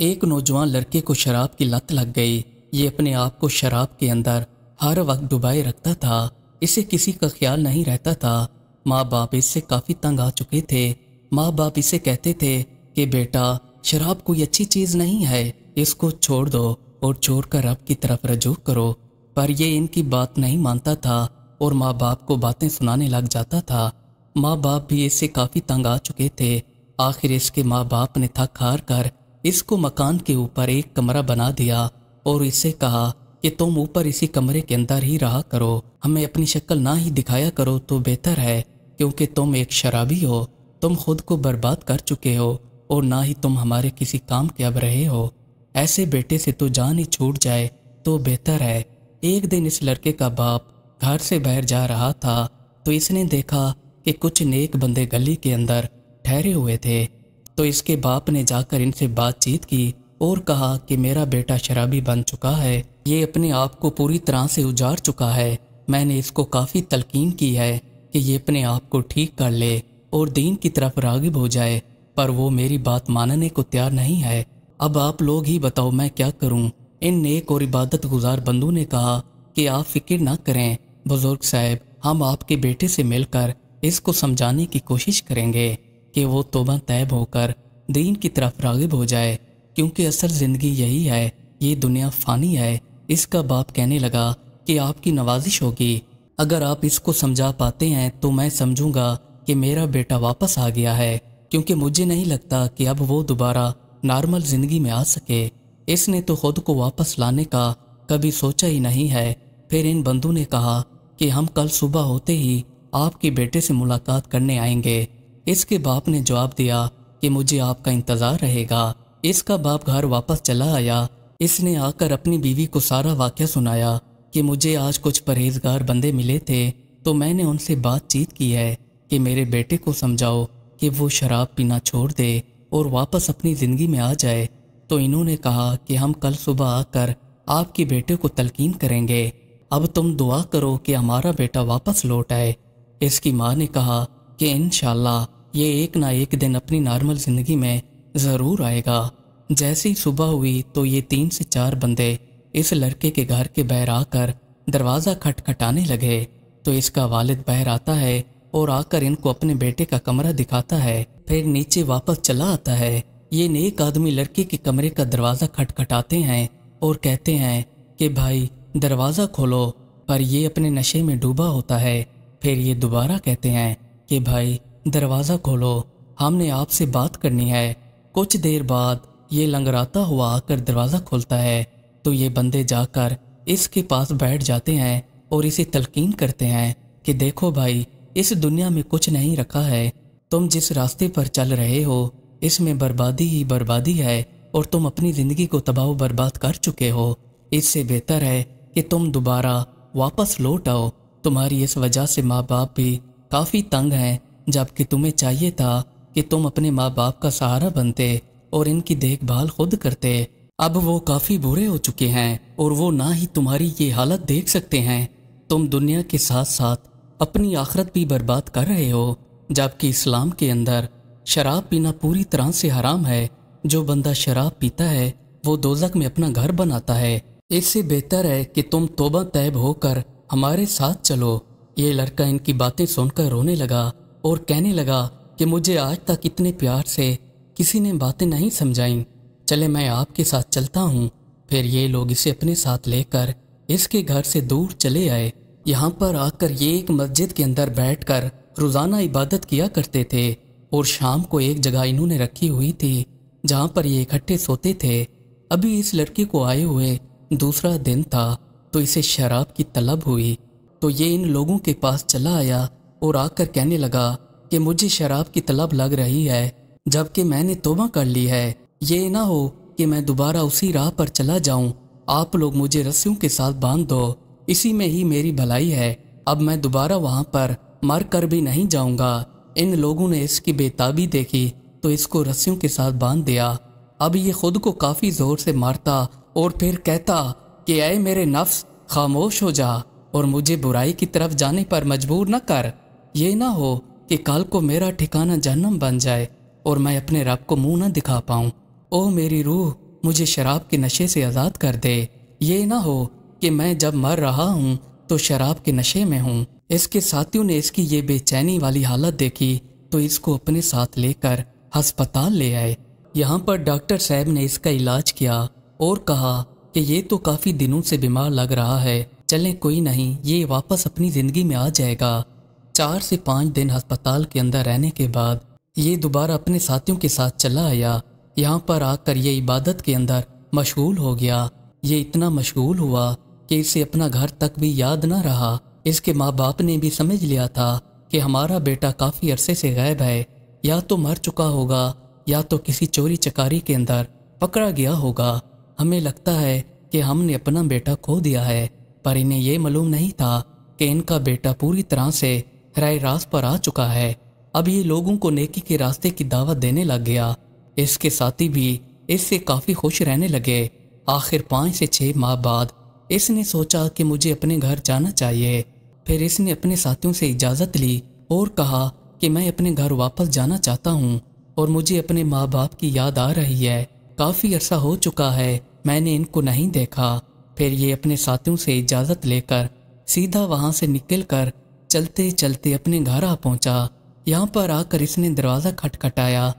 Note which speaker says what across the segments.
Speaker 1: ایک نوجوان لڑکے کو شراب کی لت لگ گئی۔ یہ اپنے آپ کو شراب کے اندر ہر وقت ڈبائے رکھتا تھا، اسے کسی کا خیال نہیں رہتا تھا۔ ماں باپ اس سے کافی تنگ آ چکے تھے۔ ماں باپ اسے کہتے تھے کہ بیٹا شراب کوئی اچھی چیز نہیں ہے، اس کو چھوڑ دو اور چھوڑ کر رب کی طرف رجوع کرو، پر یہ ان کی بات نہیں مانتا تھا اور ماں باپ کو باتیں سنانے لگ جاتا تھا۔ ماں باپ بھی اس سے کافی تنگ آ چکے تھے۔ آخر اس کے ماں باپ نے تھک ہار کر اس کو مکان کے اوپر ایک کمرہ بنا دیا اور اسے کہا کہ تم اوپر اسی کمرے کے اندر ہی رہا کرو، ہمیں اپنی شکل نہ ہی دکھایا کرو تو بہتر ہے، کیونکہ تم ایک شرابی ہو، تم خود کو برباد کر چکے ہو اور نہ ہی تم ہمارے کسی کام کے اب رہے ہو، ایسے بیٹے سے تو جان ہی چھوٹ جائے تو بہتر ہے۔ ایک دن اس لڑکے کا باپ گھر سے باہر جا رہا تھا تو اس نے دیکھا کہ کچھ نیک بندے گلی کے اندر ٹھہرے ہوئے تھے، تو اس کے باپ نے جا کر ان سے بات چیت کی اور کہا کہ میرا بیٹا شرابی بن چکا ہے، یہ اپنے آپ کو پوری طرح سے اجاڑ چکا ہے، میں نے اس کو کافی تلقین کی ہے کہ یہ اپنے آپ کو ٹھیک کر لے اور دین کی طرف راغب ہو جائے، پر وہ میری بات ماننے کو تیار نہیں ہے۔ اب آپ لوگ ہی بتاؤ میں کیا کروں؟ ان نیک اور عبادت گزار بندوں نے کہا کہ آپ فکر نہ کریں بزرگ صاحب، ہم آپ کے بیٹے سے مل کر اس کو سمجھانے کی کوشش کریں گے کہ وہ توبہ طیب ہو کر دین کی طرف راغب ہو جائے، کیونکہ اصل زندگی یہی ہے، یہ دنیا فانی ہے۔ اس کا باپ کہنے لگا کہ آپ کی نوازش ہوگی، اگر آپ اس کو سمجھا پاتے ہیں تو میں سمجھوں گا کہ میرا بیٹا واپس آ گیا ہے، کیونکہ مجھے نہیں لگتا کہ اب وہ دوبارہ نارمل زندگی میں آ سکے، اس نے تو خود کو واپس لانے کا کبھی سوچا ہی نہیں ہے۔ پھر ان بندوں نے کہا کہ ہم کل صبح ہوتے ہی آپ کے بیٹے سے ملاقات کرنے آئیں گے۔ اس کے باپ نے جواب دیا کہ مجھے آپ کا انتظار رہے گا۔ اس کا باپ گھر واپس چلا آیا۔ اس نے آ کر اپنی بیوی کو سارا واقعہ سنایا کہ مجھے آج کچھ پرہیزگار بندے ملے تھے تو میں نے ان سے بات چیت کی ہے کہ میرے بیٹے کو سمجھاؤ کہ وہ شراب پینا چھوڑ دے اور واپس اپنی زندگی میں آ جائے، تو انہوں نے کہا کہ ہم کل صبح آ کر آپ کے بیٹے کو تلقین کریں گے، اب تم دعا کرو کہ ہمارا بیٹا واپس لوٹ آئے۔ اس کی ماں نے کہا کہ انشاءاللہ یہ ایک نہ ایک دن اپنی نارمل زندگی میں ضرور آئے گا۔ جیسے ہی صبح ہوئی تو یہ 3 سے 4 بندے اس لڑکے کے گھر کے باہر آ کر دروازہ کھٹکھٹانے لگے، تو اس کا والد باہر آتا ہے اور آ کر ان کو اپنے بیٹے کا کمرہ دکھاتا ہے، پھر نیچے واپس چلا آتا ہے۔ یہ نیک آدمی لڑکے کے کمرے کا دروازہ کھٹکھٹاتے ہیں اور کہتے ہیں کہ بھائی دروازہ کھولو، پر یہ اپنے نشے میں ڈوبا ہوتا ہے۔ پھر یہ دوبارہ کہتے ہیں کہ بھائی دروازہ کھولو، ہم نے آپ سے بات کرنی ہے۔ کچھ دیر بعد یہ لنگراتا ہوا آ کر دروازہ کھولتا ہے تو یہ بندے جا کر اس کے پاس بیٹھ جاتے ہیں اور اسے تلقین کرتے ہیں کہ دیکھو بھائی، اس دنیا میں کچھ نہیں رکھا ہے، تم جس راستے پر چل رہے ہو اس میں بربادی ہی بربادی ہے اور تم اپنی زندگی کو تباہ و برباد کر چکے ہو، اس سے بہتر ہے کہ تم دوبارہ واپس لوٹ آؤ، تمہاری اس وجہ سے ماں باپ بھی کافی تنگ ہیں، جبکہ تمہیں چاہیے تھا کہ تم اپنے ماں باپ کا سہارا بنتے اور ان کی دیکھ بھال خود کرتے، اب وہ کافی برے ہو چکے ہیں اور وہ نہ ہی تمہاری یہ حالت دیکھ سکتے ہیں، تم دنیا کے ساتھ ساتھ اپنی آخرت بھی برباد کر رہے ہو، جبکہ اسلام کے اندر شراب پینا پوری طرح سے حرام ہے، جو بندہ شراب پیتا ہے وہ دوزخ میں اپنا گھر بناتا ہے، اس سے بہتر ہے کہ تم توبہ طیب ہو کر ہمارے ساتھ چلو۔ یہ لڑکا ان کی باتیں سن کر رونے لگا اور کہنے لگا کہ مجھے آج تک اتنے پیار سے کسی نے باتیں نہیں سمجھائیں، چلے میں آپ کے ساتھ چلتا ہوں۔ پھر یہ لوگ اسے اپنے ساتھ لے کر اس کے گھر سے دور چلے آئے۔ یہاں پر آ کر یہ ایک مسجد کے اندر بیٹھ کر روزانہ عبادت کیا کرتے تھے اور شام کو ایک جگہ انہوں نے رکھی ہوئی تھی جہاں پر یہ اکٹھے سوتے تھے۔ ابھی اس لڑکے کو آئے ہوئے دوسرا دن تھا تو اسے شراب کی طلب ہوئی، تو یہ ان لوگوں کے پاس چلا آیا اور آ کر کہنے لگا کہ مجھے شراب کی طلب لگ رہی ہے، جبکہ میں نے توبہ کر لی ہے، یہ نہ ہو کہ میں دوبارہ اسی راہ پر چلا جاؤں، آپ لوگ مجھے رسیوں کے ساتھ باندھ دو، اسی میں ہی میری بھلائی ہے، اب میں دوبارہ وہاں پر مر کر بھی نہیں جاؤں گا۔ ان لوگوں نے اس کی بے تابی دیکھی تو اس کو رسیوں کے ساتھ باندھ دیا۔ اب یہ خود کو کافی زور سے مارتا اور پھر کہتا کہ اے میرے نفس خاموش ہو جا اور مجھے برائی کی طرف جانے پر مجبور نہ کر، یہ نہ ہو کہ کل کو میرا ٹھکانہ جہنم بن جائے اور میں اپنے رب کو منہ نہ دکھا پاؤں۔ او میری روح، مجھے شراب کے نشے سے آزاد کر دے، یہ نہ ہو کہ میں جب مر رہا ہوں تو شراب کے نشے میں ہوں۔ اس کے ساتھیوں نے اس کی یہ بے چینی والی حالت دیکھی تو اس کو اپنے ساتھ لے کر ہسپتال لے آئے۔ یہاں پر ڈاکٹر صاحب نے اس کا علاج کیا اور کہا کہ یہ تو کافی دنوں سے بیمار لگ رہا ہے، چلیں کوئی نہیں، یہ واپس اپنی زندگی میں آ جائے گا۔ 4 سے 5 دن ہسپتال کے اندر رہنے کے بعد یہ دوبارہ اپنے ساتھیوں کے ساتھ چلا آیا۔ یہاں پر آ کر یہ عبادت کے اندر مشغول ہو گیا۔ یہ اتنا مشغول ہوا کہ اسے اپنا گھر تک بھی یاد نہ رہا۔ اس کے ماں باپ نے بھی سمجھ لیا تھا کہ ہمارا بیٹا کافی عرصے سے غائب ہے، یا تو مر چکا ہوگا یا تو کسی چوری چکاری کے اندر پکڑا گیا ہوگا۔ ہمیں لگتا ہے کہ ہم نے اپنا بیٹا کھو دیا ہے، پر انہیں یہ معلوم نہیں تھا کہ ان کا بیٹا پوری طرح سے راہ راست پر آ چکا ہے۔ اب یہ لوگوں کو نیکی کے راستے کی دعوت دینے لگ گیا۔ اس کے ساتھی بھی اس سے کافی خوش رہنے لگے۔ آخر 5 سے 6 ماہ بعد اس نے سوچا کہ مجھے اپنے گھر جانا چاہیے۔ پھر اس نے اپنے ساتھیوں سے اجازت لی اور کہا کہ میں اپنے گھر واپس جانا چاہتا ہوں اور مجھے اپنے ماں باپ کی یاد آ رہی ہے، کافی عرصہ ہو چکا ہے میں نے ان کو نہیں دیکھا۔ پھر یہ اپنے ساتھیوں سے اجازت لے کر سیدھا وہاں سے نکل کر چلتے چلتے اپنے گھر آ پہنچا۔ یہاں پر آ کر اس نے دروازہ کھٹکھٹایا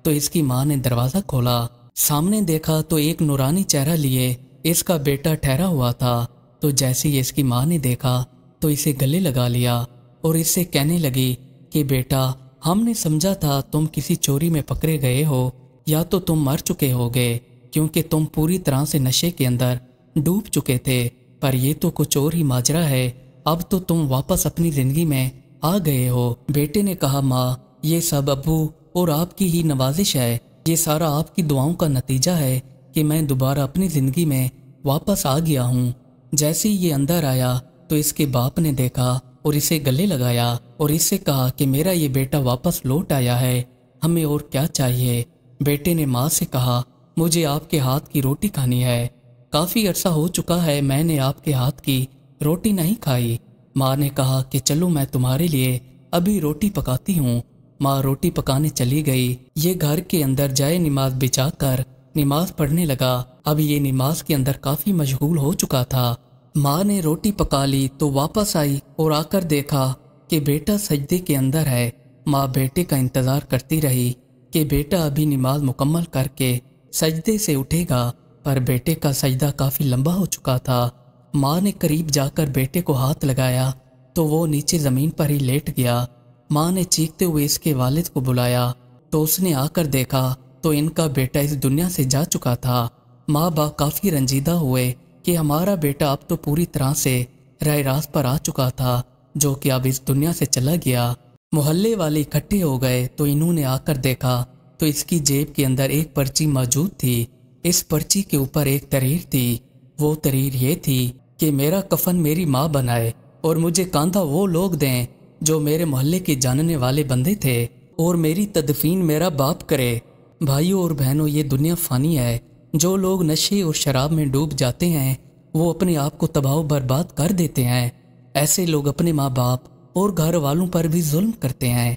Speaker 1: تو اس کی ماں نے دروازہ کھولا۔ سامنے دیکھا تو ایک نورانی چہرہ لیے اس کا بیٹا ٹھہرا ہوا تھا۔ تو جیسے ہی اس کی ماں نے دیکھا تو اسے گلے لگا لیا اور اس سے کہنے لگی کہ بیٹا، ہم نے سمجھا تھا تم کسی چوری میں پکڑے گئے ہو یا تو تم مر چکے ہوگے، کیونکہ تم پوری طرح سے نشے کے اندر ڈوب چکے تھے، پر یہ تو کچھ اور ہی ماجرا ہے، اب تو تم واپس اپنی زندگی میں آ گئے ہو۔ بیٹے نے کہا ماں، یہ سب ابو اور آپ کی ہی نوازش ہے، یہ سارا آپ کی دعاؤں کا نتیجہ ہے کہ میں دوبارہ اپنی زندگی میں واپس آ گیا ہوں۔ جیسے ہی یہ اندر آیا تو اس کے باپ نے دیکھا اور اسے گلے لگایا اور اس سے کہا کہ میرا یہ بیٹا واپس لوٹ آیا ہے، ہمیں اور کیا چاہیے۔ بیٹے نے ماں سے کہا مجھے آپ کے ہاتھ کی روٹی کھانی ہے، کافی عرصہ ہو چکا ہے میں نے آپ کے ہاتھ کی روٹی نہیں کھائی۔ ماں نے کہا کہ چلو میں تمہارے لیے ابھی روٹی پکاتی ہوں۔ ماں روٹی پکانے چلی گئی۔ یہ گھر کے اندر جائے نماز بچھا کر نماز پڑھنے لگا۔ اب یہ نماز کے اندر کافی مشغول ہو چکا تھا۔ ماں نے روٹی پکا لی تو واپس آئی اور آ کر دیکھا کہ بیٹا سجدے کے اندر ہے۔ ماں بیٹے کا انتظار کرتی رہی کہ بیٹا ابھی نماز مکمل کر کے سجدے سے اٹھے گا، پر بیٹے کا سجدہ کافی لمبا ہو چکا تھا۔ ماں نے قریب جا کر بیٹے کو ہاتھ لگایا تو وہ نیچے زمین پر ہی لیٹ گیا۔ ماں نے چیختے ہوئے اس کے والد کو بلایا تو اس نے آ کر دیکھا تو ان کا بیٹا اس دنیا سے جا چکا تھا۔ ماں باپ کافی رنجیدہ ہوئے کہ ہمارا بیٹا اب تو پوری طرح سے راہ راست پر آ چکا تھا، جو کہ اب اس دنیا سے چلا گیا۔ محلے والے اکٹھے ہو گئے تو انہوں نے آ کر دیکھا تو اس کی جیب کے اندر ایک پرچی موجود تھی۔ اس پرچی کے اوپر ایک تحریر تھی۔ وہ تحریر یہ تھی کہ میرا کفن میری ماں بنائے اور مجھے کاندھا وہ لوگ دیں جو میرے محلے کے جاننے والے بندے تھے، اور میری تدفین میرا باپ کرے۔ بھائیوں اور بہنوں، یہ دنیا فانی ہے۔ جو لوگ نشے اور شراب میں ڈوب جاتے ہیں وہ اپنے آپ کو تباہ و برباد کر دیتے ہیں۔ ایسے لوگ اپنے ماں باپ اور گھر والوں پر بھی ظلم کرتے ہیں۔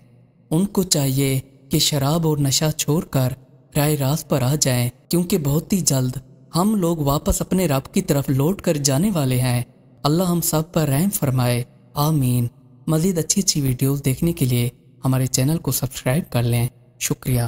Speaker 1: ان کو چاہیے کہ شراب اور نشہ چھوڑ کر راہ راست پر آ جائیں، کیونکہ بہت ہی جلد ہم لوگ واپس اپنے رب کی طرف لوٹ کر جانے والے ہیں۔ اللہ ہم سب پر رحم فرمائے، آمین۔ مزید اچھی ویڈیوز دیکھنے کے لیے ہمارے چینل کو سبسکرائب کر لیں۔ شکریہ۔